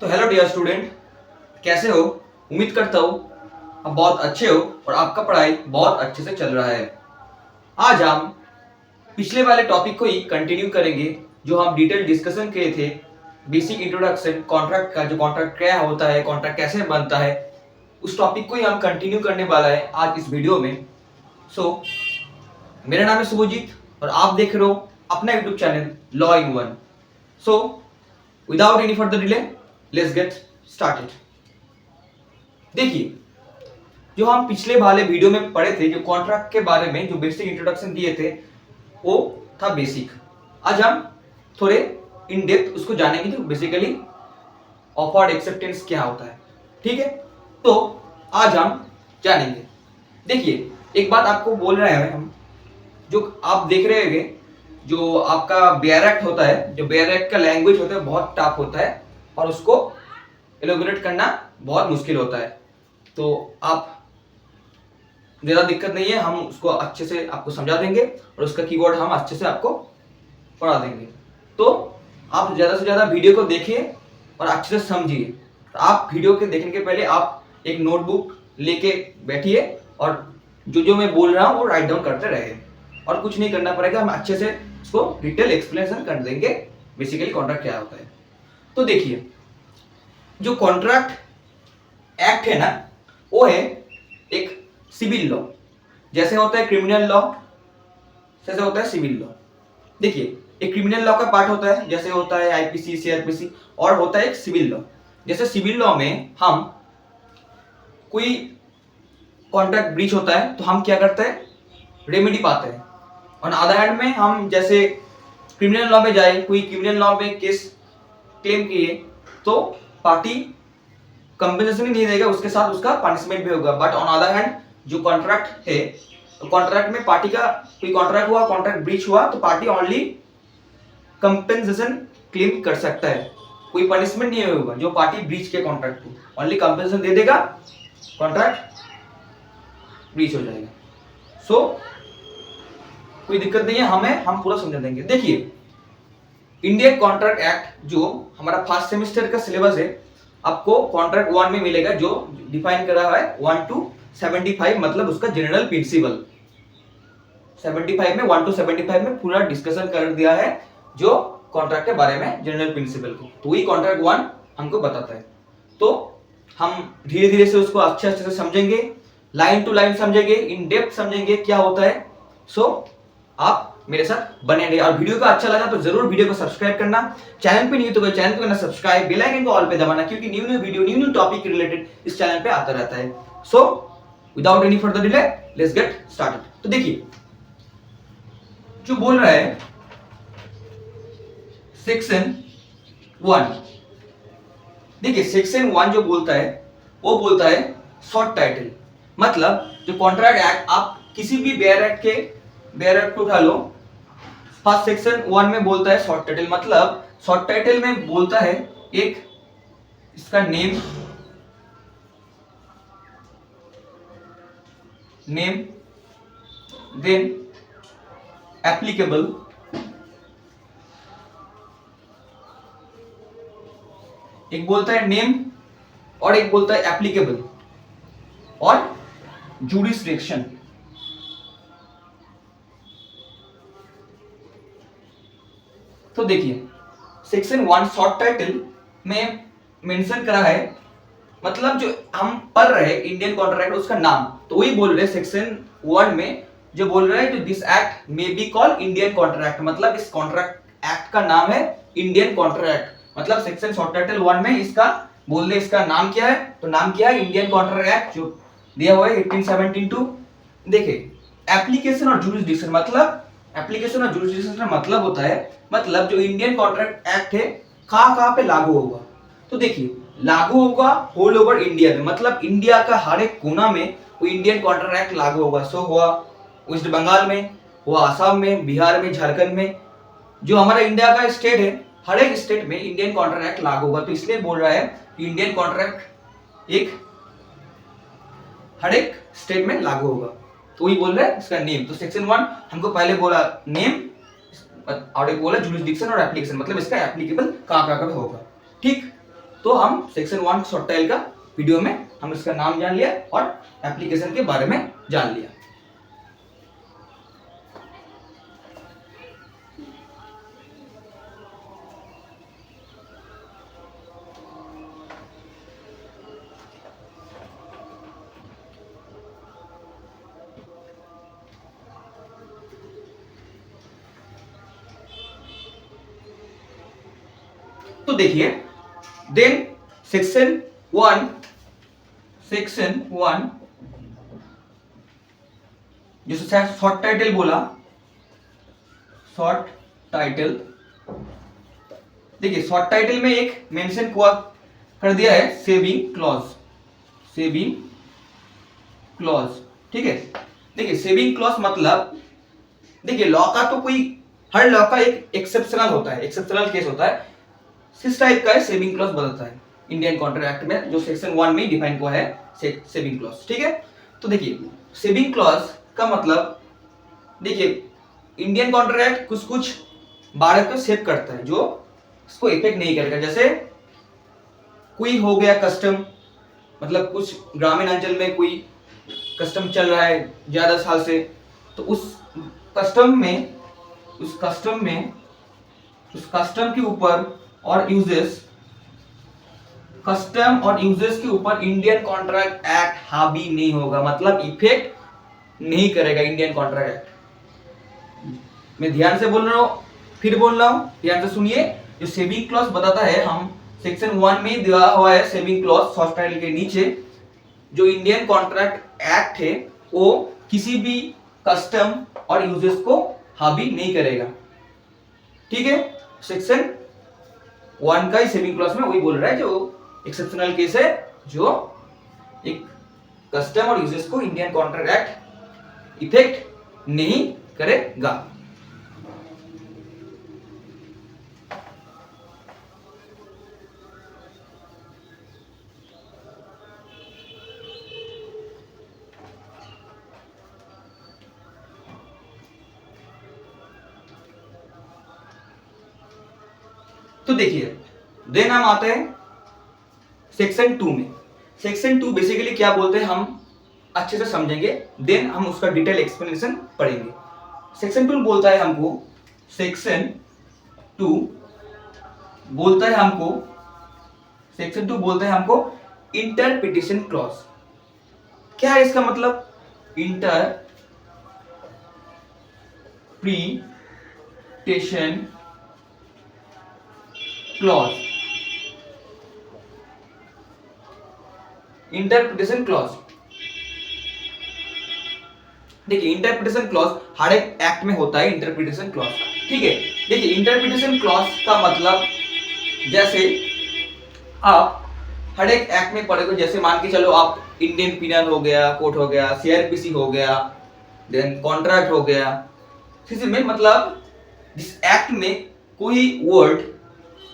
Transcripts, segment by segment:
तो hello dear student, कैसे हो? उम्मीद करता हूँ आप बहुत अच्छे हो और आपका पढ़ाई बहुत अच्छे से चल रहा है। आज हम पिछले वाले टॉपिक को ही कंटिन्यू करेंगे जो हम डिटेल डिस्कशन किए थे। बेसिक इंट्रोडक्शन कॉन्ट्रैक्ट का, जो कॉन्ट्रैक्ट क्या होता है, कॉन्ट्रैक्ट कैसे बनता है, उस टॉपिक को ही हम कंटिन्यू करने वाला है आज इस वीडियो में। मेरा नाम है शुभजीत और आप देख रहे हो अपना YouTube channel law in one. Without any further delay let's get started. देखिए, जो हम पिछले वाले वीडियो में पढ़े थे, जो कॉन्ट्रैक्ट के बारे में जो बेसिक इंट्रोडक्शन दिए थे, वो था बेसिक। आज हम थोड़े इन डेप्थ उसको जानेंगे, जो बेसिकली ऑफर्ड एक्सेप्टेंस क्या होता है। ठीक है, तो आज हम जानेंगे। देखिए, एक बात आपको बोल रहे हैं हम, जो आप देख रहे होंगे, जो आपका बेयर एक्ट होता है, जो बेयर एक्ट का लैंग्वेज होता है बहुत टफ होता है और उसको एलोबरेट करना बहुत मुश्किल होता है। तो आप ज़्यादा दिक्कत नहीं है, हम उसको अच्छे से आपको समझा देंगे और उसका कीवर्ड हम अच्छे से आपको पढ़ा देंगे। तो आप ज़्यादा से ज़्यादा वीडियो को देखिए और अच्छे से समझिए। तो आप वीडियो के देखने के पहले आप एक नोटबुक लेके बैठिए और जो मैं बोल रहा हूँ वो राइट डाउन करते रहिए, और कुछ नहीं करना पड़ेगा, हम अच्छे से उसको डिटेल एक्सप्लेनेशन कर देंगे बेसिकली कॉन्ट्रैक्ट क्या होता है। तो देखिए, जो कॉन्ट्रैक्ट एक्ट है ना, वो है एक सिविल लॉ। जैसे होता है क्रिमिनल लॉ, जैसे होता है सिविल लॉ। देखिए, एक क्रिमिनल लॉ का पार्ट होता है, जैसे होता है आईपीसी, सीआरपीसी, और होता है एक सिविल लॉ। जैसे सिविल लॉ में हम कोई कॉन्ट्रैक्ट ब्रीच होता है तो हम क्या करते हैं, रेमेडी पाते हैं। और अदर हैंड में हम जैसे क्रिमिनल लॉ में जाए, कोई क्रिमिनल लॉ में केस क्लेम किए तो पार्टी कंपेंसेशन नहीं देगा, उसके साथ उसका पनिशमेंट भी होगा। बट ऑन अदर हैंड जो कॉन्ट्रैक्ट है, तो कॉन्ट्रैक्ट में पार्टी का कोई कॉन्ट्रैक्ट हुआ, कॉन्ट्रैक्ट ब्रीच हुआ, तो पार्टी ओनली कंपेंसेशन क्लेम कर सकता है, कोई पनिशमेंट नहीं होगा। जो पार्टी ब्रीच के कॉन्ट्रैक्ट को ओनली कंपेंसेशन दे देगा, कॉन्ट्रैक्ट ब्रीच हो जाएगा। कोई दिक्कत नहीं है, हम पूरा समझा देंगे। देखिए, इंडियन कॉन्ट्रैक्ट एक्ट जो हमारा फर्स्ट सेमेस्टर का सिलेबस है, आपको कॉन्ट्रैक्ट 1 में मिलेगा, जो डिफाइन कर रहा है 1 to 75, मतलब उसका जनरल प्रिंसिपल। 75 में 1 to 75 में पूरा डिस्कशन कर दिया है जो कॉन्ट्रैक्ट के बारे में, जनरल प्रिंसिपल को। तो वही कॉन्ट्रैक्ट 1 हमको बताता है। तो हम धीरे धीरे से उसको अच्छे से समझेंगे, लाइन टू लाइन समझेंगे, इन डेप्थ समझेंगे क्या होता है। आप मेरे साथ बने रहिए, और वीडियो का अच्छा लगा तो जरूर वीडियो को सब्सक्राइब करना। चैनल पे नहीं हो तो चैनल को करना सब्सक्राइब, बेल आइकन को ऑल पे दबाना, क्योंकि new video, new topic related इस चैनल पे आता रहता है। Without any further delay let's get started. तो देखिए, जो बोल रहा है सेक्शन 1। देखिए, सेक्शन 1 जो बोलता है वो बोलता है शॉर्ट टाइटल। मतलब जो कॉन्ट्रैक्ट एक्ट, आप किसी भी बेयर एक्ट को उठा लो, फर्स्ट सेक्शन 1 में बोलता है शॉर्ट टाइटल। मतलब शॉर्ट टाइटल में बोलता है एक इसका नेम, देन एप्लीकेबल, एक बोलता है नेम और एक बोलता है एप्लीकेबल, और जुरिसडिक्शन। तो देखिए, सेक्शन 1 शॉर्ट टाइटल में मेंशन करा है, मतलब जो हम पढ़ रहे हैं इंडियन कॉन्ट्रैक्ट, उसका नाम, तो वही बोल रहे हैं सेक्शन 1 में, जो बोल रहे हैं this act may be called Indian contract. मतलब इस कॉन्ट्रैक्ट एक्ट का नाम है इंडियन कॉन्ट्रैक्ट। मतलब सेक्शन शॉर्ट टाइटल 1 में इसका बोल रहे, इसका नाम क्या है, तो नाम क्या है, इंडियन कॉन्ट्रैक्ट एक्ट, जो दिया हुआ है 1872। देखिए, एप्लीकेशन और जुरिसडिक्शन, मतलब एप्लीकेशन और जुरिसडिक्शन का मतलब होता है, मतलब जो इंडियन कॉन्ट्रैक्ट एक्ट है कहाँ पे लागू होगा। तो देखिए, लागू होगा होल ओवर इंडिया में, मतलब इंडिया का हर एक कोना में वो इंडियन कॉन्ट्रैक्ट एक्ट लागू होगा। हुआ वेस्ट बंगाल में, हुआ आसाम में, बिहार में, झारखंड में, जो हमारा इंडिया का स्टेट है, हर एक स्टेट में इंडियन कॉन्ट्रैक्ट एक्ट लागू होगा। तो इसलिए बोल रहा है कि इंडियन कॉन्ट्रैक्ट एक हर एक स्टेट में लागू होगा। तो वही बोल रहा है इसका नेम। तो सेक्शन 1 हमको पहले बोला नेम, और एक बोला जुरिसडिक्शन और एप्लीकेशन, मतलब इसका एप्लीकेबल कहाँ पे होगा। ठीक, तो हम सेक्शन 1 शॉर्ट टाइल का वीडियो में हम इसका नाम जान लिया और एप्लीकेशन के बारे में जान लिया। तो देखिए, देन सेक्शन 1 जैसे शॉर्ट टाइटल बोला, शॉर्ट टाइटल, देखिए शॉर्ट टाइटल में एक मेंशन कर दिया है सेविंग क्लॉज, ठीक है। देखिए सेविंग क्लॉज मतलब, देखिए लॉ का तो कोई, हर लॉ का एक एक्सेप्शनल होता है, एक्सेप्शनल केस होता है, किस टाइप का है सेविंग क्लॉज बदलता है इंडियन कॉन्ट्रैक्ट एक्ट में, जो सेक्शन 1 में डिफाइन हुआ है सेविंग क्लॉज, ठीक है। तो देखिए सेविंग क्लॉज का मतलब, देखिए इंडियन कॉन्ट्रैक्ट कुछ कुछ बात को सेव करता है जो इसको इफेक्ट नहीं करेगा। जैसे कोई हो गया कस्टम, मतलब कुछ ग्रामीण अंचल में कोई कस्टम चल रहा है ज्यादा साल से, तो उस कस्टम के ऊपर और यूजेस के ऊपर इंडियन कॉन्ट्रैक्ट एक्ट हावी नहीं होगा, मतलब इफेक्ट नहीं करेगा इंडियन कॉन्ट्रैक्ट एक्ट। मैं ध्यान से बोल रहा हूं, फिर बोल रहा हूं, ध्यान से सुनिए। जो सेविंग क्लॉज बताता है, हम सेक्शन 1 में दिया हुआ है सेविंग क्लॉज शॉर्ट टाइटल के नीचे, जो इंडियन कॉन्ट्रैक्ट एक्ट है वो किसी भी कस्टम और यूजेस को हावी नहीं करेगा, ठीक है। सेक्शन 1 का ही सेविंग क्लॉज में वही बोल रहा है, जो एक्सेप्शनल केस है, जो एक कस्टम और यूजेस को इंडियन कॉन्ट्रैक्ट एक्ट इफेक्ट नहीं करेगा। तो देखिए देन हम आते हैं सेक्शन 2 में। सेक्शन 2 बेसिकली क्या बोलते हैं हम अच्छे से समझेंगे, देन हम उसका डिटेल एक्सप्लेनेशन पढ़ेंगे। सेक्शन 2 बोलता है हमको, सेक्शन 2 बोलता है हमको इंटरप्रिटेशन क्लॉज। क्या है इसका मतलब? इंटरप्रिटेशन क्लॉज, इंटरप्रिटेशन क्लॉज, देखिए इंटरप्रिटेशन क्लॉज हर एक एक्ट में होता है इंटरप्रिटेशन क्लॉज, ठीक है। देखिए इंटरप्रिटेशन क्लॉज का मतलब, जैसे आप हर एक एक्ट में पढ़ोगे, जैसे मान के चलो आप इंडियन पिनल हो गया, कोड हो गया, सीआरपीसी हो गया, देन कॉन्ट्रैक्ट हो गया, इसी में मतलब जिस एक्ट में कोई वर्ड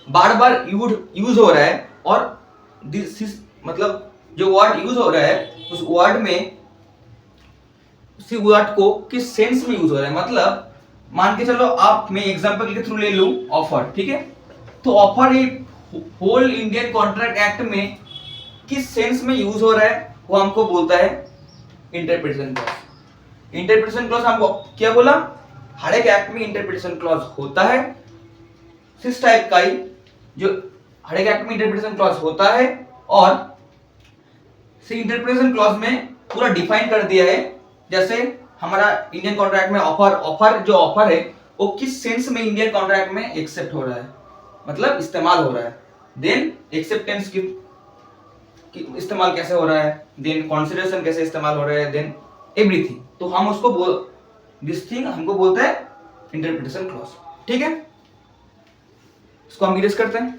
बार बार यूज हो रहा है और मतलब जो वर्ड यूज हो रहा है उस वर्ड में, उसी वर्ड को किस सेंस में यूज हो रहा है, मतलब मान के चलो आप, मैं एग्जांपल के थ्रू ले लूं ऑफर, ठीक है। तो ऑफर एक होल इंडियन कॉन्ट्रैक्ट एक्ट में किस सेंस में यूज हो रहा है वो हमको बोलता है इंटरप्रिटेशन क्लॉज। इंटरप्रिटेशन क्लॉज हमको क्या बोला, हर एक एक्ट में इंटरप्रिटेशन क्लॉज होता है, किस टाइप का ही, जो हर एक एक्ट में इंटरप्रिटेशन क्लॉज होता है, और इंटरप्रिटेशन क्लॉज में पूरा डिफाइन कर दिया है। जैसे हमारा इंडियन कॉन्ट्रैक्ट में ऑफर जो ऑफर है वो किस सेंस में इंडियन कॉन्ट्रैक्ट में एक्सेप्ट हो रहा है, मतलब इस्तेमाल हो रहा है, देन एक्सेप्टेंस की इस्तेमाल कैसे हो रहा है, देन कंसीडरेशन कैसे इस्तेमाल हो रहा है, देन एवरीथिंग। तो हम उसको दिस थिंग हमको बोलते हैं इंटरप्रिटेशन क्लॉज, ठीक है। इसको हम यूज करते हैं।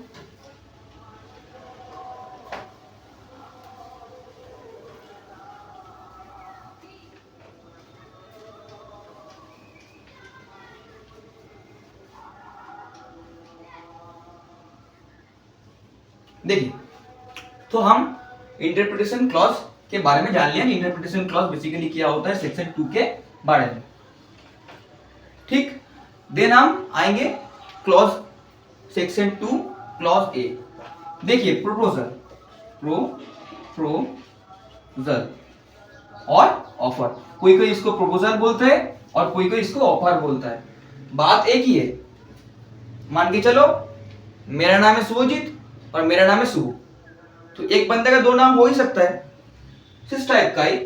देखिए तो हम इंटरप्रिटेशन क्लॉज के बारे में जान लिया। इंटरप्रिटेशन क्लॉज बेसिकली क्या होता है सेक्शन 2 के बारे में, ठीक। देन हम आएंगे क्लॉज सेक्शन 2 क्लॉज ए। देखिए प्रपोजल, प्रोपोजल और ऑफर, कोई कोई इसको प्रपोजल बोलते हैं और कोई कोई इसको ऑफर बोलता है। बात एक ही है। मान के चलो मेरा नाम है शुभजीत और मेरा नाम है शुभ, तो एक बंदे का दो नाम हो ही सकता है। इस टाइप का ही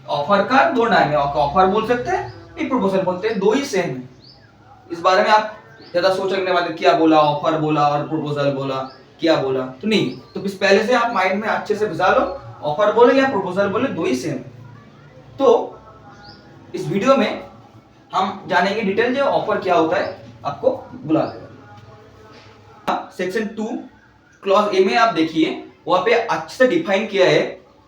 ऑफर का दो नाम है, ऑफर बोल सकते हैं, एक प्रपोजल बोलते हैं, दो ही सेम है। इस बारे में आप ज्यादा सोचने वाले क्या बोला, ऑफर बोला और प्रपोजल बोला, क्या बोला, तो नहीं। तो पहले से आप माइंड में अच्छे से घुसा लो, ऑफर बोले या प्रपोजल बोले दो ही सेम है। तो इस वीडियो में हम जानेंगे डिटेल जो ऑफर क्या होता है, आपको बुला देगा। सेक्शन 2 क्लॉज ए में आप देखिए वहां पे अच्छे से डिफाइन किया है।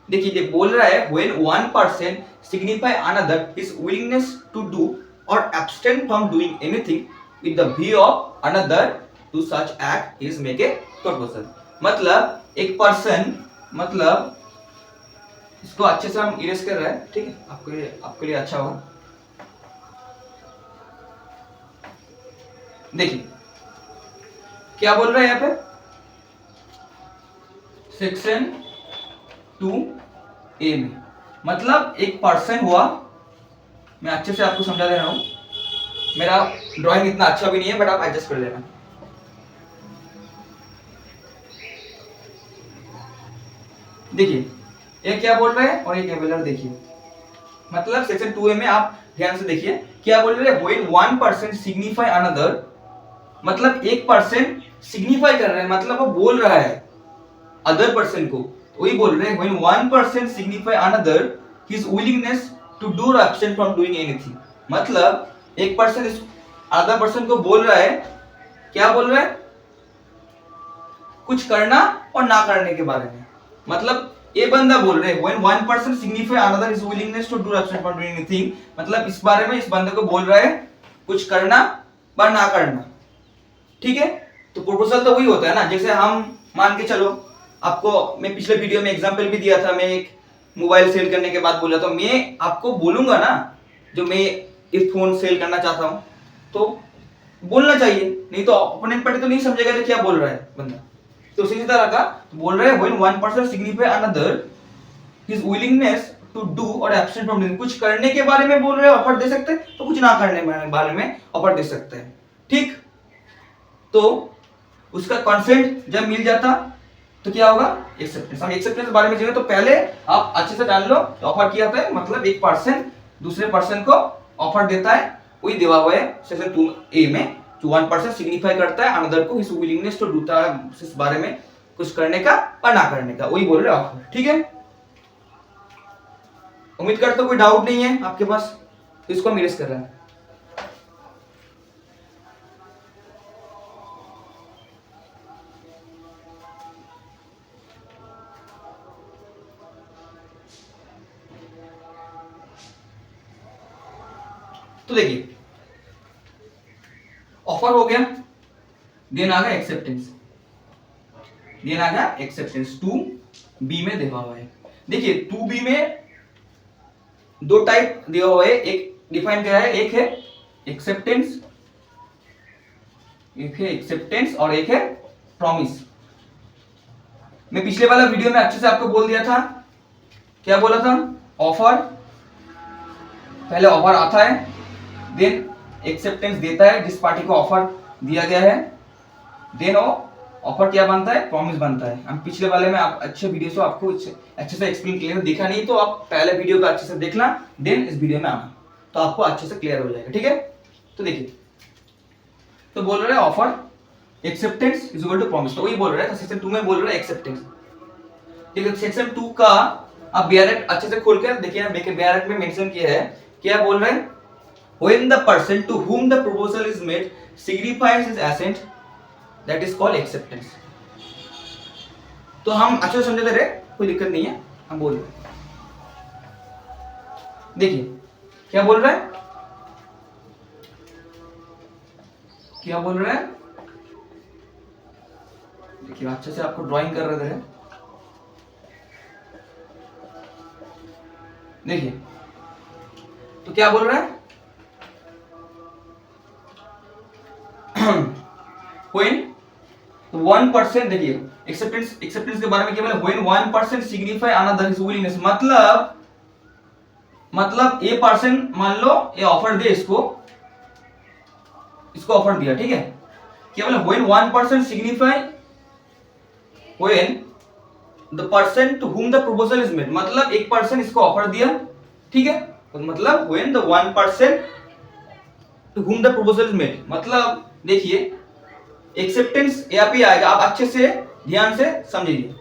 देखिए ये बोल रहा है when one person signify another his willingness to do और abstain from doing anything with the view of another to such act is make a proposal. मतलब एक पर्सन, मतलब इसको अच्छे से हम इरेज कर रहे हैं, ठीक है, आपके लिए अच्छा होगा। देखिए क्या बोल रहा है यहाँ पे, सेक्शन 2A में, मतलब एक पर्सन हुआ, मैं अच्छे से आपको समझा दे रहा हूं, मेरा ड्राइंग इतना अच्छा भी नहीं है बट आप एडजस्ट कर लेना। देखिए ये क्या बोल रहा है और ये क्या बोल रहा है, देखिए मतलब सेक्शन 2A में आप ध्यान से देखिए क्या बोल रहे हैं, when one person signify another, मतलब एक पर्सन सिग्निफाई कर रहा है, मतलब वो बोल रहा है अदर पर्सन को, वही बोल रहे हैं when one person signify another his willingness to do और एब्सटेन फ्रॉम डूइंग एनीथिंग। मतलब एक पर्सन इस अदर पर्सन को बोल रहा है, क्या बोल रहा है, कुछ करना और ना करने के बारे में। मतलब ये बंदा बोल रहे हैं when one person signify another his willingness to do abstain from doing anything, मतलब इस बारे में इस बंदे को बोल रहा है कुछ करना पर ना करना, ठीक है। तो प्रपोजल तो वही होता है ना, जैसे हम मान के चलो, आपको मैं पिछले वीडियो में एग्जांपल भी दिया था, मैं एक मोबाइल सेल करने के बाद बोला, तो मैं आपको बोलूंगा ना जो मैं इस फोन सेल करना चाहता हूं, तो बोलना चाहिए, नहीं तो ओपोनेंट पार्टी तो नहीं समझेगा कि क्या बोल रहा है बंदा। तो इसी तरह का बोल रहे हैं when one person signify another his willingness to do और एब्सेंट फ्रॉम डूइंग, कुछ करने के बारे में बोल रहे हैं ऑफर दे सकते हैं, तो कुछ ना करने के बारे में ऑफर दे सकते हैं, ठीक। तो उसका कंसेंट जब मिल जाता तो क्या होगा, एक्सेप्टेंस। हम एक्सेप्टेंस के बारे में जानेंगे, तो पहले आप अच्छे से जान लो ऑफर क्या होता है। मतलब एक पर्सन दूसरे पर्सन को ऑफर देता है, वही दिया हुआ है सेक्शन 2A में, जो वन पर्सन सिग्निफाई करता है अनदर को हिज विलिंगनेस टू डू, इस बारे में कुछ करने का और ना करने का, वही बोल रहे हैं ऑफर, ठीक है। उम्मीद करता हूं कोई डाउट नहीं है आपके पास, तो इसको हम इरेज कर रहे हैं। तो देखिए ऑफर हो गया, देन आ गया एक्सेप्टेंस, देन आ गया एक्सेप्टेंस 2B में दिया हुआ है। देखिए 2B में दो टाइप दिया हुआ है, एक डिफाइन किया है, एक है एक्सेप्टेंस, एक है एक्सेप्टेंस और एक है प्रॉमिस। मैं पिछले वाला वीडियो में अच्छे से आपको बोल दिया था, क्या बोला था, ऑफर, पहले ऑफर आता है, देन एक्सेप्टेंस देता है जिस पार्टी को ऑफर दिया गया है, देन वो ऑफर क्या बनता है, प्रॉमिस बनता है। हम पिछले वाले में आप अच्छे वीडियो से आपको अच्छे से एक्सप्लेन क्लियर देखा नहीं, तो आप पहले वीडियो को अच्छे से देखना, देन इस वीडियो में आना, तो आपको अच्छे से क्लियर हो जाएगा, ठीक है। तो देखिए तो बोल रहे हैं offer acceptance is equal to promise, तो वही बोल रहे हैं, तो सेक्शन 2 में बोल रहे हैं एक्सेप्टेंस। देखिए सेक्शन 2 का आप ब्रैकेट अच्छे से खोल कर देखिए, ब्रैकेट में मेंशन किया है, क्या बोल रहे हैं, when the person to whom the proposal is made signifies his assent, that is called acceptance। तो हम अच्छे से समझे दे रहे, कोई दिक्कत नहीं है, हम बोल रहे। देखिए क्या बोल रहा है, क्या बोल रहा है, देखिए अच्छे से आपको ड्राइंग कर रहे थे, देखिए तो क्या बोल रहा है, when तो 1% देखिए एक्सेप्टेंस के बारे में क्या बोला, when 1% signify another is willingness, मतलब ए पर्सन मान लो ये ऑफर दे इसको ऑफर दिया, ठीक है, क्या बोला, when 1% signify when the person to whom the proposal is made, मतलब एक पर्सन इसको ऑफर दिया, ठीक है, तो मतलब when the 1% to whom the proposal is made, मतलब देखिए एक्सेप्टेंस यहाँ पे आएगा, आप अच्छे से ध्यान से समझिए,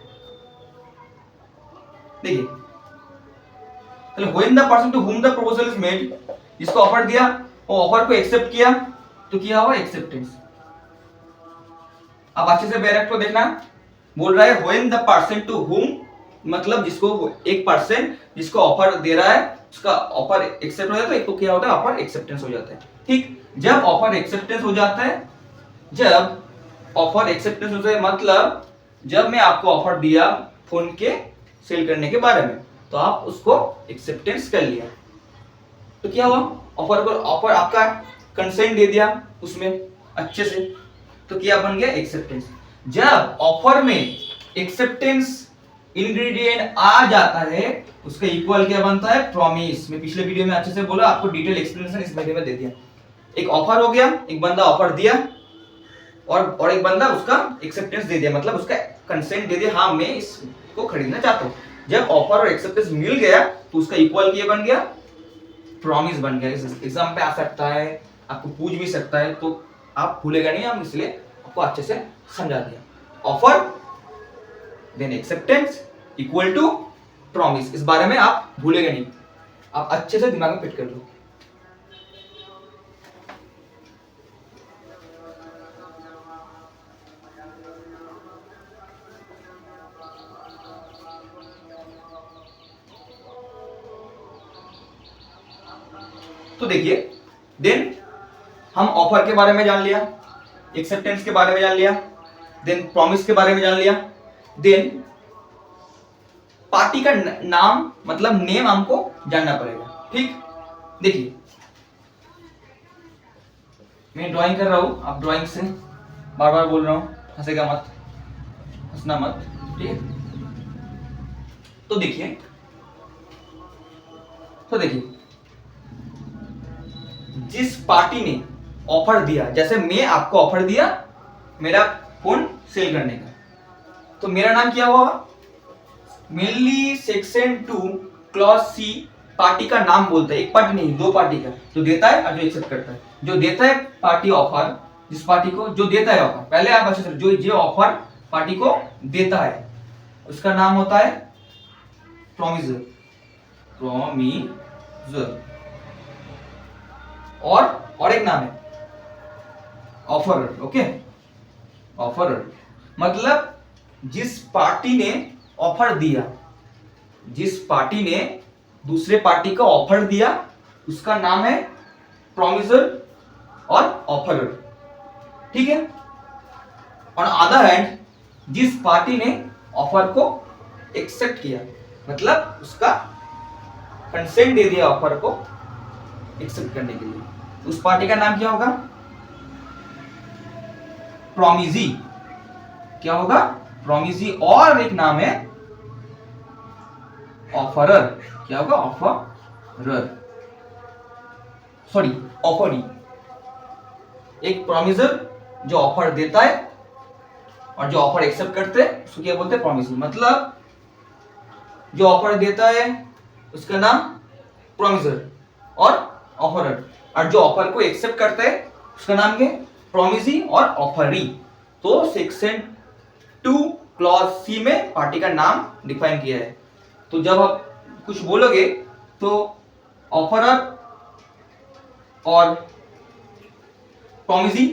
देखिए चलो, when the person to whom the proposal is made, जिसको ऑफर दिया वो ऑफर को एक्सेप्ट किया, तो क्या हुआ एक्सेप्टेंस। अब अच्छे से बैरक को देखना, बोल रहा है व्हेन द पर्सन टू हुम, मतलब जिसको एक पर्सन जिसको ऑफर दे रहा है उसका ऑफर एक्सेप्ट हो जाता है, एक तो क्या होता है ऑफर एक्सेप्टेंस हो जाता है, ठीक। जब ऑफर एक्सेप्टेंस हो जाता है, जब ऑफर एक्सेप्टेंस हो जाए मतलब जब मैं आपको ऑफर दिया फोन के सेल करने के बारे में, तो आप उसको एक्सेप्टेंस कर लिया, तो क्या हुआ ऑफर आपका कंसेंट दे दिया उसमें अच्छे से, तो क्या बन गया एक्सेप्टेंस। जब ऑफर में एक्सेप्टेंस इंग्रेडिएंट आ जाता है उसका इक्वल क्या बनता है, प्रॉमिस। मैं पिछले वीडियो में अच्छे से बोला, आपको डिटेल एक्सप्लेनेशन इस वीडियो में दे दिया। एक ऑफर हो गया, एक बंदा ऑफर दिया और एक बंदा उसका एक्सेप्टेंस दे दिया, मतलब उसका कंसेंट दे दिया, हाँ मैं इसको खरीदना चाहता हूँ। जब ऑफर और एक्सेप्टेंस मिल गया तो उसका इक्वल क्या बन गया, प्रॉमिस बन गया। इस एग्जाम पे आ सकता है, आपको पूछ भी सकता है, तो आप भूलेगा नहीं, हम इसलिए आपको अच्छे से समझा दिया। Offer then acceptance equal to promise, इस बारे में आप भूलेगा नहीं, आप अच्छे से दिमाग में फिट कर लो। तो देखिए देन हम ऑफर के बारे में जान लिया, एक्सेप्टेंस के बारे में जान लिया, देन प्रॉमिस के बारे में जान लिया, देन पार्टी का नाम मतलब नेम हमको जानना पड़ेगा, ठीक। देखिए मैं ड्राइंग कर रहा हूं, आप ड्राइंग से बार बार बोल रहा हूं, हंसेगा मत, हंसना मत, ठीक है। तो देखिए जिस पार्टी ने ऑफर दिया, जैसे मैं आपको ऑफर दिया मेरा फोन सेल करने का, तो मेरा नाम क्या हुआ, mainly section 2 clause C party का नाम बोलता है, एक पार्टी नहीं दो पार्टी का, जो देता है और जो एक्सेप्ट करता है। जो देता है पार्टी ऑफर, जिस पार्टी को जो देता है ऑफर, पहले आप अच्छे से जो ऑफर पार्टी को देता है उसका नाम होता है प्रॉमिसर, और एक नाम है ऑफरर, ओके। ऑफरर मतलब जिस पार्टी ने ऑफर दिया, जिस पार्टी ने दूसरे पार्टी को ऑफर दिया उसका नाम है प्रॉमिसर और ऑफरर, ठीक है। ऑन अदर हैंड जिस पार्टी ने ऑफर को एक्सेप्ट किया, मतलब उसका कंसेंट दे दिया ऑफर को एक्सेप्ट करने के लिए, उस पार्टी का नाम क्या होगा, प्रॉमिजी। क्या होगा, प्रॉमिजी। और एक नाम है ऑफरर, क्या होगा, ऑफरर, सॉरी ऑफरी। एक प्रॉमिसर जो ऑफर देता है और जो ऑफर एक्सेप्ट करते हैं उसको क्या बोलते हैं, प्रॉमिसर। मतलब जो ऑफर देता है उसका नाम प्रॉमिसर और ऑफरर, और जो ऑफर को एक्सेप्ट करता है उसका नाम क्या, प्रॉमिसी और ऑफरी। तो सेक्शन 2 क्लॉज सी में पार्टी का नाम डिफाइन किया है। तो जब आप कुछ बोलोगे तो ऑफरर और प्रॉमिसी,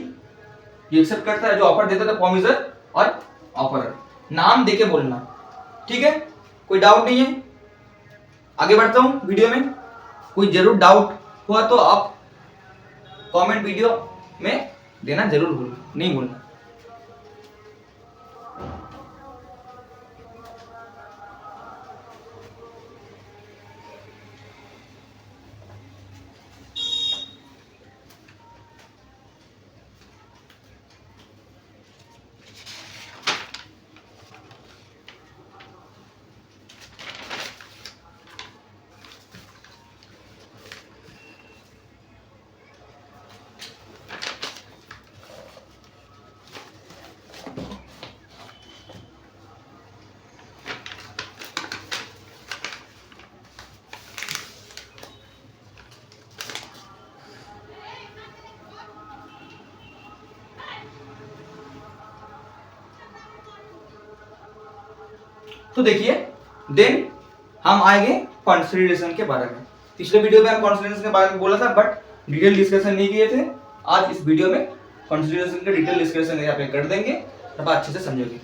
ये एक्सेप्ट करता है, जो ऑफर देता है प्रॉमिसर और ऑफरर, नाम देके बोलना, ठीक है। कोई डाउट नहीं है, आगे बढ़ता हूं वीडियो में। कोई जरूर डाउट हुआ तो आप कमेंट वीडियो में देना जरूर भूलना, नहीं भूलना। तो देखिए देन हम आएंगे कंसिडरेशन के बारे में। पिछले वीडियो में हम कंसिडरेशन के बारे में बोला था बट डिटेल डिस्कशन नहीं किए थे। आज इस वीडियो में कंसिडरेशन का डिटेल डिस्कशन यहाँ पे कर देंगे, तब अच्छे से समझोगे।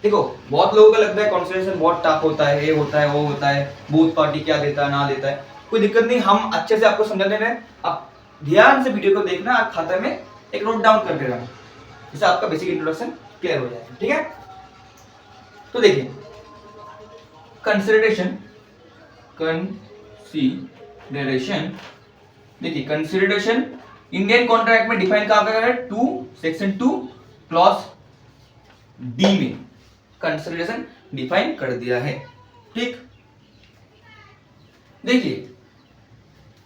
देखो बहुत लोगों को लगता है कंसिडरेशन बहुत टफ होता है, ये होता है वो होता है, बोथ पार्टी क्या देता है ना देता है, कोई दिक्कत नहीं, हम अच्छे से आपको समझा दे रहे हैं। आप ध्यान से वीडियो को देखना, आप खाते में एक नोट डाउन करते रहना, जिससे आपका बेसिक इंट्रोडक्शन क्लियर हो जाएगा। ठीक है, तो देखिए कंसिडरेशन देखिए कंसिडरेशन इंडियन कॉन्ट्रैक्ट में डिफाइन कहां पे है, 2 सेक्शन 2 क्लॉज डी में कंसिडरेशन डिफाइन कर दिया है। ठीक, देखिए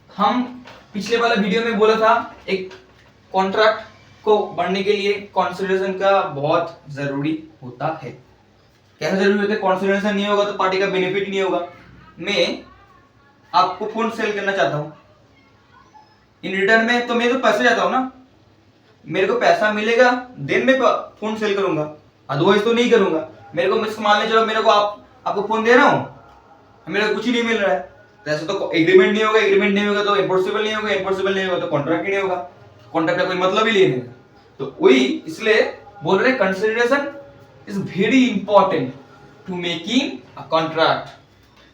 हम पिछले वाला वीडियो में बोला था एक कॉन्ट्रैक्ट को बढ़ने के लिए कंसिडरेशन का बहुत जरूरी होता है। कैसे जरूरी होता है? कंसिडरेशन नहीं होगा तो पार्टी का बेनिफिट नहीं होगा। मैं आपको फोन सेल करना चाहता हूं, इन रिटर्न में तो मैं तो पैसे चाहता हूं ना, मेरे को पैसा मिलेगा देन मैं फोन सेल करूंगा, अदरवाइज तो नहीं करूंगा। मेरे को मान ले चलो मेरे को आपको फोन दे रहा हूं, मेरे को कुछ ही नहीं मिल रहा है, तो ऐसे तो एग्रीमेंट नहीं होगा, एग्रीमेंट नहीं होगा तो एनफोर्सेबल नहीं होगा, एनफोर्सेबल नहीं होगा तो कॉन्ट्रैक्ट ही नहीं होगा, कॉन्ट्रैक्ट का कोई मतलब ही नहीं है। तो वही इसलिए बोल रहे consideration is very important to making a contract.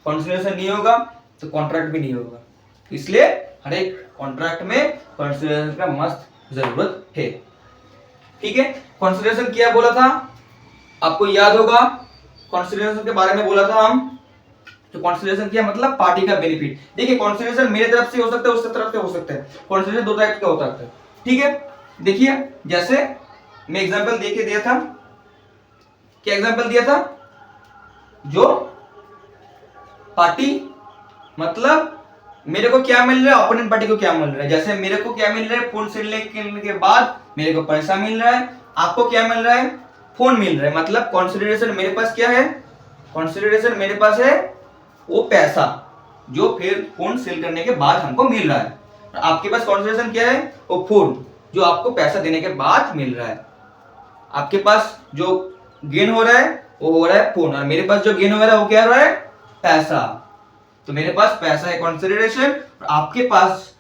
Consideration नहीं होगा तो कॉन्ट्रैक्ट भी नहीं होगा, इसलिए हर एक कॉन्ट्रैक्ट में कंसिडरेशन का मस्त जरूरत है। ठीक है, कंसिडरेशन क्या बोला था आपको याद होगा, कंसिडरेशन के बारे में बोला था हम। तो कंसिडरेशन क्या मतलब, पार्टी का बेनिफिट। देखिए कंसिडरेशन मेरे तरफ से हो सकता है, उसके तरफ से हो सकता है, कंसिडरेशन दो टाइप का होता है। ठीक है, देखिए जैसे मैं एग्जांपल देके दिया था, क्या एग्जांपल दिया था, जो पार्टी मतलब मेरे को क्या मिल रहा है, ओपोनेंट पार्टी को क्या मिल रहा है। जैसे मेरे को क्या मिल रहा है, फोन सेल करने के बाद मेरे को पैसा मिल रहा है, आपको क्या मिल रहा है, फोन मिल रहा है। मतलब कंसिडरेशन मेरे पास क्या है, कंसिडरेशन मेरे पास है वो पैसा जो फिर फोन सेल करने के बाद हमको मिल रहा है, और आपके पास कंसिडरेशन क्या है, वो फोन जो आपको पैसा देने के बाद मिल रहा है। आपके पास जो गेन हो रहा है वो हो रहा है फोन, और मेरे पास जो गेन हो रहा है वो क्या हो रहा है, पैसा। तो मेरे पास पैसा है कंसिडरेशन, और आपके पास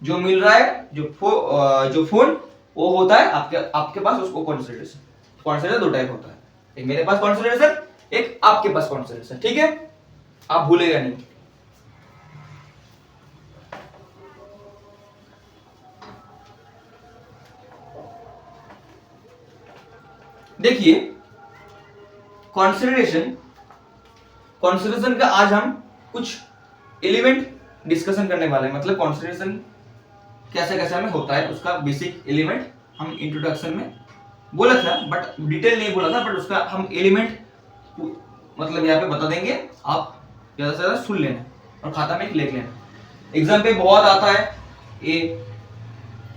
जो मिल रहा है जो फोन वो होता है आपके पास उसको कंसिडरेशन। कंसिडरेशन दो टाइप होता है, एक मेरे पास कंसिडरेशन, एक आपके पास कंसिडरेशन। ठीक है, आप भूलेगा नहीं। देखिए कंसिडरेशन का आज हम कुछ एलिमेंट डिस्कशन करने वाले हैं। मतलब कंसिडरेशन कैसे कैसे हमें होता है, उसका बेसिक एलिमेंट हम इंट्रोडक्शन में बोला था बट डिटेल नहीं बोला था, बट उसका हम एलिमेंट मतलब यहाँ पे बता देंगे। आप ज्यादा से ज्यादा सुन लेना और खाता में लिख लेना। एग्जाम पे बहुत आता है ये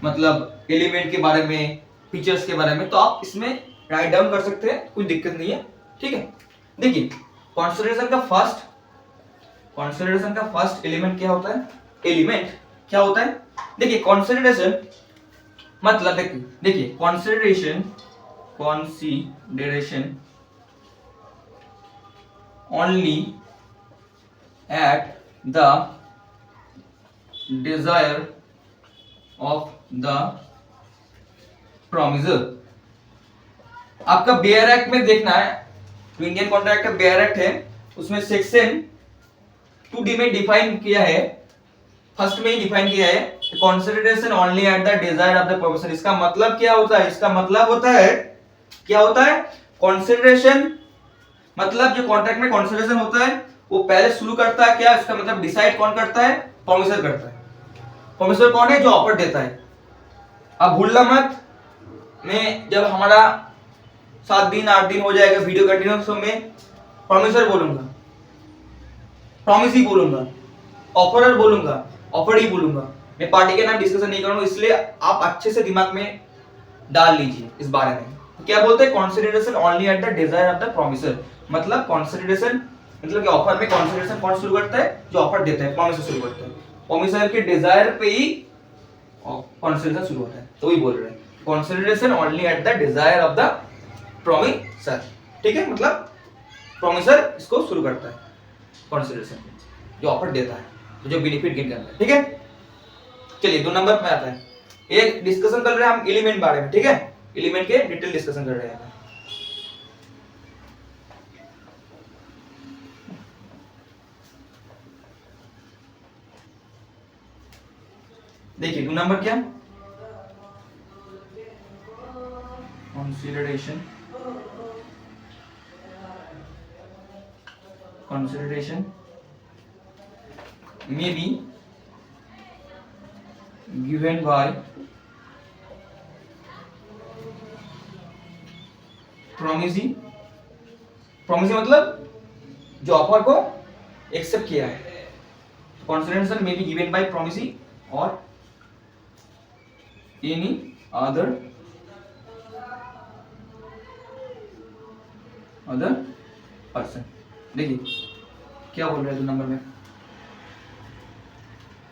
मतलब एलिमेंट के बारे में, फीचर्स के बारे में, तो आप इसमें राइट डाउन कर सकते हैं, कोई दिक्कत नहीं है। ठीक है, देखिए कंसिडरेशन का फर्स्ट एलिमेंट क्या होता है, एलिमेंट क्या होता है। देखिए कंसिडरेशन मतलब देखिए consideration only at the desire of the promiser। आपका बेयर एक्ट में देखना है, जो इंडियन कॉन्ट्रैक्ट का बेयर एक्ट है उसमें सेक्शन 2D में डिफाइन किया है, फर्स्ट में ही डिफाइन किया है consideration only at the desire of the professor. इसका मतलब क्या होता है, इसका मतलब होता है क्या होता है, कंसिडरेशन मतलब जो कॉन्ट्रैक्ट में कंसिडरेशन होता है वो पहले शुरू करता है क्या, इसका मतलब डिसाइड कौन करता है, प्रोमिसर करता है। प्रोमिसर कौन है, जो ऑफर देता है। अब भूलना मत, मैं जब हमारा 7 दिन 8 दिन हो जाएगा वीडियो कंटिन्यूस, तो मैं प्रोमिसर बोलूंगा, प्रॉमिस ही बोलूंगा, ऑफरर बोलूंगा, ऑफर ही बोलूंगा। मैं पार्टी के नाम डिस्कशन नहीं करूंगा, इसलिए आप अच्छे से दिमाग में डाल लीजिए इस बारे में। क्या बोलते हैं, consideration only at the desire of the promisor. मतलब कंसिडरेशन मतलब कि ऑफर में कंसिडरेशन कौन शुरू करता है, जो ऑफर देता है, प्रोमिसर शुरू करता है। प्रोमिसर के डिजायर पे ही कंसिडरेशन शुरू होता है, तो वही बोल रहे हैं consideration only at the desire of the promisor. ठीक है, मतलब प्रोमिसर इसको शुरू करता है कंसिडरेशन, जो ऑफर देता है, तो जो बेनिफिट गेन करता है। ठीक है, चलिए 2 नंबर पे आता है। ये डिस्कशन कर रहे हैं हम एलिमेंट बारे में। ठीक है, एलिमेंट के डिटेल डिस्कशन कर रहे हैं। देखिए 2 नंबर क्या, consideration may be given by promisee मतलब जो ऑफर को एक्सेप्ट किया है। Consideration may be given by promisee or any other person. देखिए क्या बोल रहे हैं 2 नंबर में,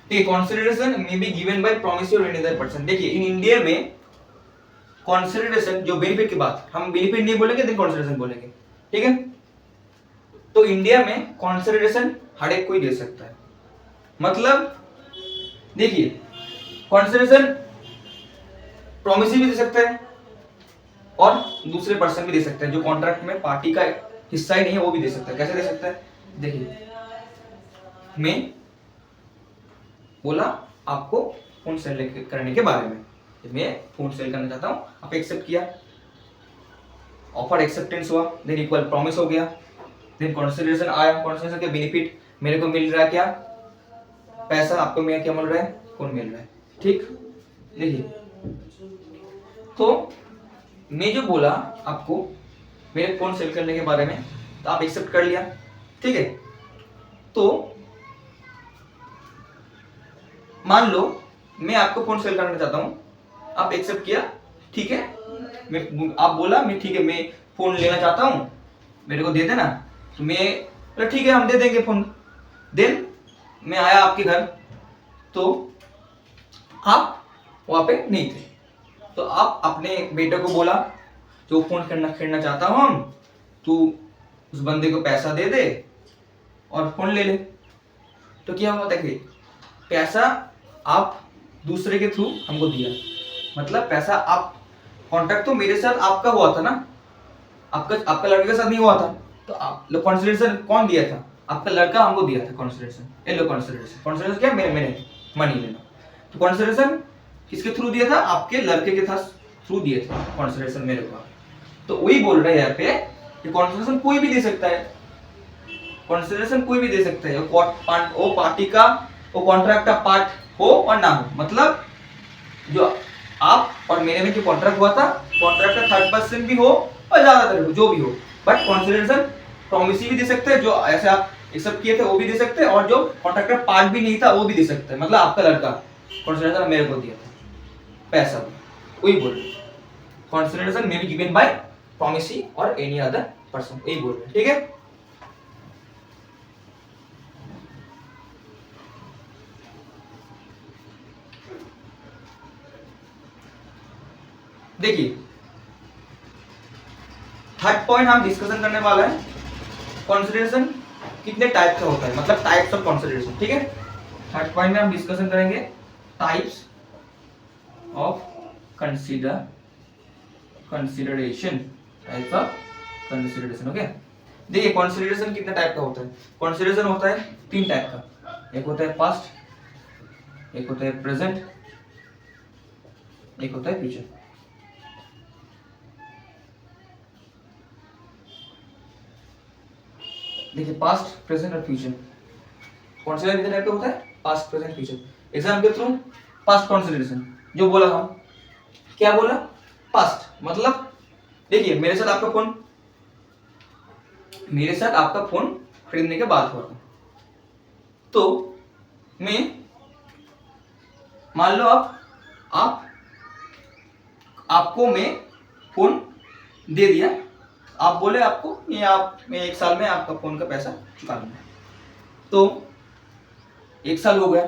ठीक है, consideration may be given bye promise और एनी अदर पर्सन। देखिए इन इंडिया में कंसिडरेशन जो बेनिफिट की बात, हम बेनिफिट नहीं बोलेंगे देन कंसिडरेशन बोलेंगे। ठीक है, तो इंडिया में कंसिडरेशन हर एक कोई दे सकता है। मतलब देखिए कंसिडरेशन प्रॉमिस भी दे सकता है और दूसरे पर्सन भी दे सकते हैं, जो कॉन्ट्रैक्ट में पार्टी का हिस्सा ही नहीं है वो भी दे सकता है। कैसे दे सकता है, देखिए मैं बोला आपको फोन सेल करने के बारे में, मैं फोन सेल करना चाहता हूं, आप एक्सेप्ट किया, ऑफर एक्सेप्टेंस हुआ, देन इक्वल प्रॉमिस हो गया, देन कंसिडरेशन आया, कंसिडरेशन के बेनिफिट मेरे को मिल रहा है क्या, पैसा, आपको मेरा क्या मिल रहा है, फोन मिल रहा है। ठीक, देखिए तो मैं जो बोला आपको मेरे फोन सेल करने के बारे में, तो आप एक्सेप्ट कर लिया। ठीक है, तो मान लो मैं आपको फोन सेल करना चाहता हूं, आप एक्सेप्ट किया, ठीक है, मैं आप बोला मैं ठीक है मैं फोन लेना चाहता हूं, मेरे को दे देना, तो मैं बोला ठीक है हम दे देंगे फोन। देन मैं आया आपके घर, तो आप वहां पे नहीं थे, तो आप अपने बेटे को बोला जो फोन खेलना चाहता हूं हम, तू उस बंदे को पैसा दे दे और फोन ले ले। तो क्या हुआ, देखिए पैसा आप दूसरे के थ्रू हमको दिया, मतलब पैसा आप, कॉन्ट्रैक्ट तो मेरे साथ आपका हुआ था ना, आपका लड़के के साथ नहीं हुआ था, तो आप लो कंसिडरेशन कौन दिया था, आपका लड़का हमको दिया था कंसिडरेशन। ये लो कंसिडरेशन क्या, मैंने मनी लेना, तो कंसिडरेशन किसके थ्रू दिया था, आपके लड़के के थ्रू दिए थे कंसिडरेशन मेरे को। तो वही बोल रहे हैं यहाँ पे कि कंसिडरेशन कोई भी दे सकता है, कंसिडरेशन कोई भी दे सकता है, वो पार्टी का, वो कॉन्ट्रैक्ट का पार्ट हो और ना हो, मतलब जो आप और मेरे में जो कॉन्ट्रैक्ट हुआ था, कॉन्ट्रैक्ट का थर्ड पर्सन भी हो और ज्यादातर जो भी हो, बट कंसिडरेशन प्रॉमिस भी दे सकते हैं, जो ऐसे आप एक्सेप्ट किए थे वो भी दे सकते हैं, और जो कॉन्ट्रैक्ट का पार्ट भी नहीं था वो भी दे सकते हैं, मतलब आपका लड़का कंसिडरेशन मेरे को दिया था पैसा, वही बोल रहे consideration may be given by promisee or any other person, यही बोल रहे। ठीक है, देखिए थर्ड पॉइंट हम डिस्कशन करने वाला है, कंसिडरेशन कितने टाइप का होता है, मतलब टाइप्स ऑफ कंसिडरेशन। ठीक है, थर्ड पॉइंट में हम डिस्कशन करेंगे types of consideration, types of consideration. Okay, देखिए कंसिडरेशन कितने टाइप का होता है, कंसिडरेशन होता है 3 टाइप का, एक होता है पास्ट, एक होता है प्रेजेंट, एक होता है फ्यूचर। देखिए पास्ट, प्रेजेंट और फ्यूचर कंसिडरेशन कितने टाइप का होता है, पास्ट, प्रेजेंट, फ्यूचर। एग्जाम के थ्रू पास्ट कंसिडरेशन जो बोला हम, क्या बोला, पास्ट मतलब देखिए मेरे साथ आपका फोन खरीदने के बाद हुआ था, तो मैं मान लो आपको मैं फोन दे दिया, आप बोले आपको मैं 1 साल में आपका फोन का पैसा चुका दूंगा, तो 1 साल हो गया,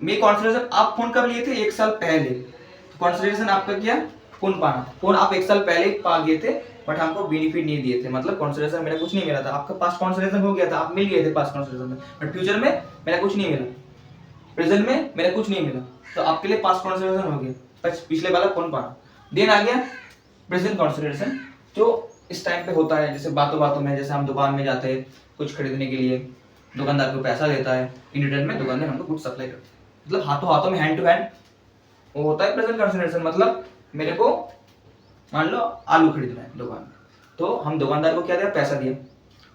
मैं कंसिडरेशन, आप फोन कब लिए थे, 1 साल पहले, तो कंसिडरेशन आपका क्या, फोन पाना, फोन आप 1 साल पहले पा गए थे, बट हमको बेनिफिट नहीं दिए थे, मतलब कंसिडरेशन मेरा कुछ नहीं मिला था। आपका पास्ट कंसिडरेशन हो गया था, आप मिल गए थे पास्ट कंसिडरेशन में, बट फ्यूचर में मेरा कुछ नहीं मिला, प्रेजेंट में मेरा कुछ नहीं मिला, तो आपके लिए पास्ट कंसिडरेशन हो गया, बस पिछले वाला कौन पाना। देन आ गया प्रेजेंट कंसिडरेशन, जो इस टाइम पे होता है, जैसे बातों बातों में, जैसे हम दुकान में जाते हैं कुछ खरीदने के लिए, दुकानदार को पैसा देता है, इन रिटर्न में दुकानदार हमको गुड सप्लाई करता है, मतलब हाथों हाथों में, हैंड टू हैंड, वो होता है प्रेजेंट कंसिडरेशन। मतलब मेरे को मान लो आलू खरीदना है दुकान में, तो हम दुकानदार को क्या दिया, पैसा दिया,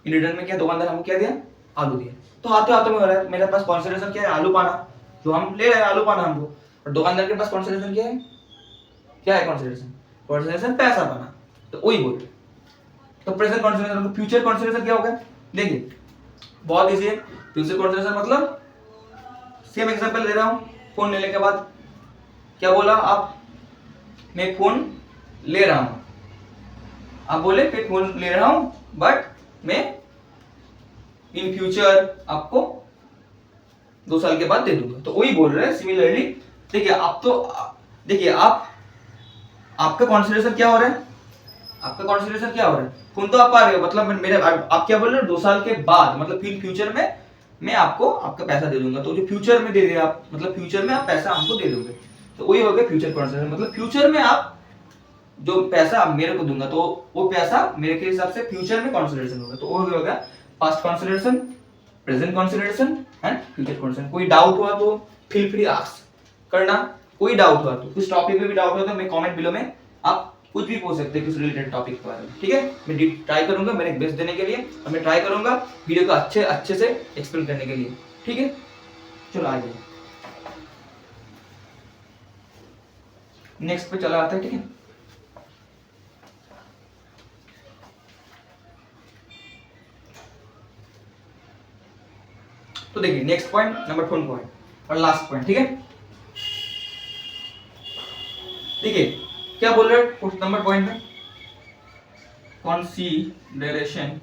इन रिटर्न में क्या दुकानदार हमको क्या दिया, आलू दिया, तो हाथों हाथों में हो रहा है। मेरे पास कंसिडरेशन क्या है, आलू पाना, तो हम ले रहे हैं आलू पाना हमको, और दुकानदार के पास कंसिडरेशन क्या है, क्या है कंसिडरेशन, कंसिडरेशन पैसा पाना, तो वही बोल रहे। तो प्रेजेंट कंसिडरेशन, फ्यूचर कंसिडरेशन क्या होगा, देखिए बहुत इजी है। फ्यूचर कंसिडरेशन मतलब सेम एग्जांपल दे रहा हूँ, फोन लेने के बाद क्या बोला आप, मैं फोन ले रहा हूं, आप बोले मैं फोन ले रहा हूं, बट मैं इन फ्यूचर आपको 2 साल के बाद दे दूंगा, तो वही बोल रहे हैं। सिमिलरली देखिए आप तो देखिए आपका कंसिडरेशन क्या हो रहा है, आपका कंसिडरेशन क्या हो रहा है, फोन तो आप पा रहे हो, मतलब मेरे आप क्या बोल रहे हो, 2 साल के बाद, मतलब फिर फ्यूचर में मैं आपको आपका पैसा दे दूंगा, तो जो फ्यूचर में दे दे आप, मतलब फ्यूचर में आप पैसा हमको दे दोगे, तो वही हो गया फ्यूचर कंसिडरेशन। मतलब फ्यूचर में आप जो पैसा आप मेरे को दूंगा, तो वो पैसा मेरे के हिसाब से फ्यूचर में कंसिडरेशन होगा, तो वो हो गया past consideration, present consideration and future consideration. कोई डाउट हुआ तो फील फ्री आस्क करना, कोई डाउट हुआ तो, कुछ टॉपिक पे भी डाउट हुआ तो मैं कमेंट बिलो में आप कुछ भी पूछ सकते हैं, कुछ रिलेटेड टॉपिक के बारे में, ठीक है। मैं ट्राई करूंगा मेरे बेस्ट देने के लिए, और मैं ट्राई करूंगा वीडियो को अच्छे से एक्सप्लेन करने के लिए, ठीक है। चलो आगे नेक्स्ट पे चला आता है, ठीक है। तो देखिए नेक्स्ट पॉइंट, नंबर 4 पॉइंट और लास्ट पॉइंट, ठीक है। देखिए क्या बोल रहे हैं नंबर पॉइंट में, consideration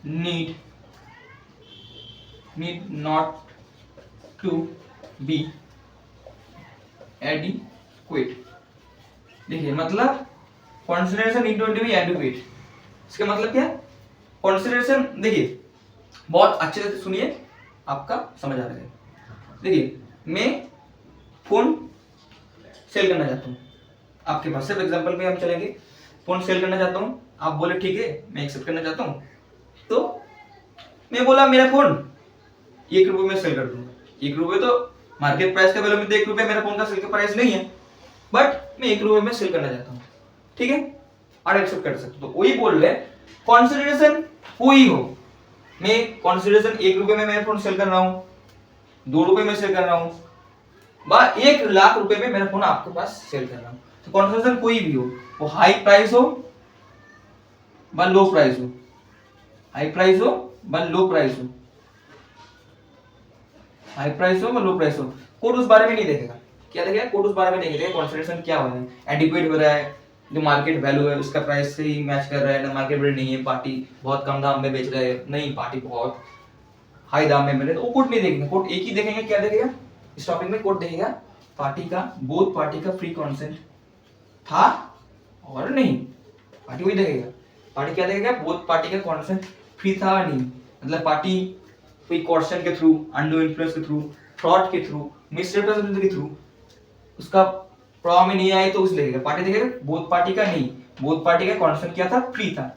need not to be adequate. देखिए मतलब consideration need not to be adequate, इसका मतलब क्या है, कंसीडरेशन देखिए बहुत अच्छे से सुनिए, आपका समझ आ रहा है। देखिए मैं फोन सेल करना चाहता हूँ आपके पास, सिर्फ एग्जांपल पे हम चलेंगे, फोन सेल करना चाहता हूँ, आप बोले ठीक है मैं एक्सेप्ट करना चाहता हूँ, तो मैं बोला मेरा फोन 1 रुपये में सेल कर दूंगा। 1 रुपये तो मार्केट प्राइस के वैल्यू में 1 रुपये मेरा फोन का सेल का प्राइस नहीं है, बट मैं 1 रुपये में सेल करना चाहता हूँ, ठीक है, और एक्सेप्ट कर सकते। तो वही बोल रहे कंसिडरेशन कोई हो, मैं कंसिडरेशन 1 रुपये में मेरा फोन सेल कर रहा हूँ, 2 रुपये में सेल कर रहा हूँ, 1 लाख रुपए में मेरा फोन आपके पास सेल कर रहा हूँ, तो कंसिडरेशन कोई भी हो, वो हाई प्राइस हो व लो प्राइस हो, हाई प्राइस हो व लो प्राइस हो, हाई प्राइस हो व लो प्राइस हो, कोड उस बारे में नहीं देखेगा। क्या देखेगा, कोड उस बारे में नहीं देखेगा, कंसिडरेशन क्या हो रहा है, एडिक्वेट हो रहा है, जो मार्केट वैल्यू है उसका प्राइस से ही मैच कर रहा है ना, मार्केट वैल्यू नहीं है, पार्टी बहुत कम दाम में बेच रहा है, नहीं पार्टी बहुत हाई दाम में मिले, तो वो कोड नहीं देखेंगे, कोड एक ही देखेंगे, क्या देखेगा इस टॉपिक में, कोड देखेगा पार्टी का, बोथ पार्टी का फ्री कंसेंट था और नहीं, पार्टी वही देखेगा, पार्टी क्या देखेगा, बोथ पार्टी का कंसेंट फ्री था और नहीं, मतलब पार्टी कोई कोर्शन के थ्रू, अंडर इन्फ्लुएंस के थ्रू, फ्रॉड के थ्रू, मिसरिप्रेजेंटेशन के थ्रू उसका प्रॉब्लम में नहीं आए तो उस देखेगा, पार्टी देखेगा बोथ पार्टी का नहीं, बोथ पार्टी का कंसेंट क्या था, फ्री था,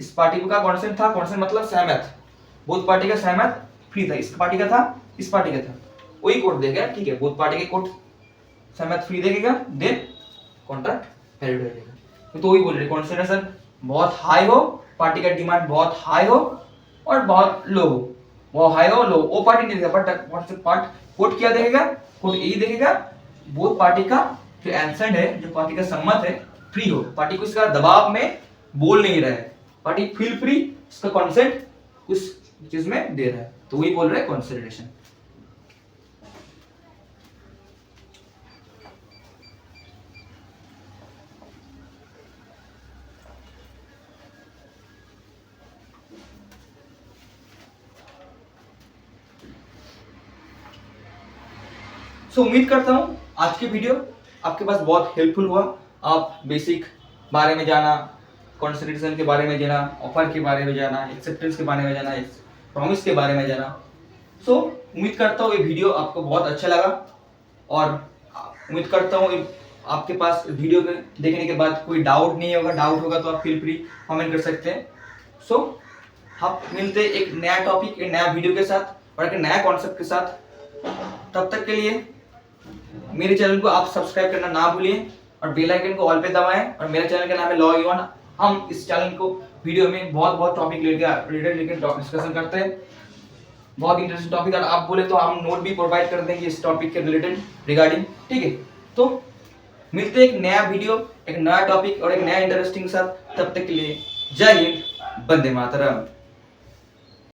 इस पार्टी का कंसेंट था, कंसेंट मतलब सहमत, बोथ पार्टी का सहमत फ्री था, इस पार्टी का था, इस पार्टी का था, वही कोड देगा, ठीक है, बोथ पार्टी के कोड सहमत फ्री देगा, देन कॉन्ट्रैक्ट वैलिड हो जाएगा। तो वही बोल रहे कंसिडरेशन बहुत हाई हो, पार्टी का डिमांड बहुत हाई हो और बहुत लो हो, वो हाई हो लो, वो पार्टी नहीं देगा, but what's the part, code क्या देखेगा, कोड यही देखेगा बोथ पार्टी का जो एंसेंट है, जो पार्टी का सम्मत है फ्री हो, पार्टी को इसका दबाव में बोल नहीं रहा है, पार्टी फील फ्री इसका कंसेंट उस चीज में दे रहा है, तो वही बोल रहे हैं कंसिडरेशन। उम्मीद करता हूं आज की वीडियो आपके पास बहुत हेल्पफुल हुआ, आप बेसिक बारे में जाना, कॉन्स्टिट्यूशन के बारे में जाना, ऑफर के बारे में जाना, एक्सेप्टेंस के बारे में जाना, प्रॉमिस के बारे में जाना। सो उम्मीद करता हूँ ये वीडियो आपको बहुत अच्छा लगा और उम्मीद करता हूँ आपके पास वीडियो के देखने के बाद कोई डाउट नहीं होगा। डाउट होगा तो आप फील फ्री कमेंट कर सकते हैं। सो हम मिलते हैं एक नया टॉपिक, एक नया वीडियो के साथ और एक नया कॉन्सेप्ट के साथ। तब तक के लिए मेरे चैनल को आप सब्सक्राइब करना ना भूलिए और बेल आइकन को ऑल पे दबाएं। और मेरे चैनल का नाम है लॉ यून। हम इस चैनल को वीडियो में बहुत टॉपिक लेकर डिस्कशन करते हैं, बहुत इंटरेस्टिंग टॉपिक। और आप बोले तो हम नोट भी प्रोवाइड कर देंगे इस टॉपिक के रिलेटेड रिगार्डिंग, ठीक है। तो मिलते हैं एक नया वीडियो, एक नया टॉपिक और एक नया इंटरेस्टिंग के साथ। तब तक के लिए जय हिंद, वंदे मातरम।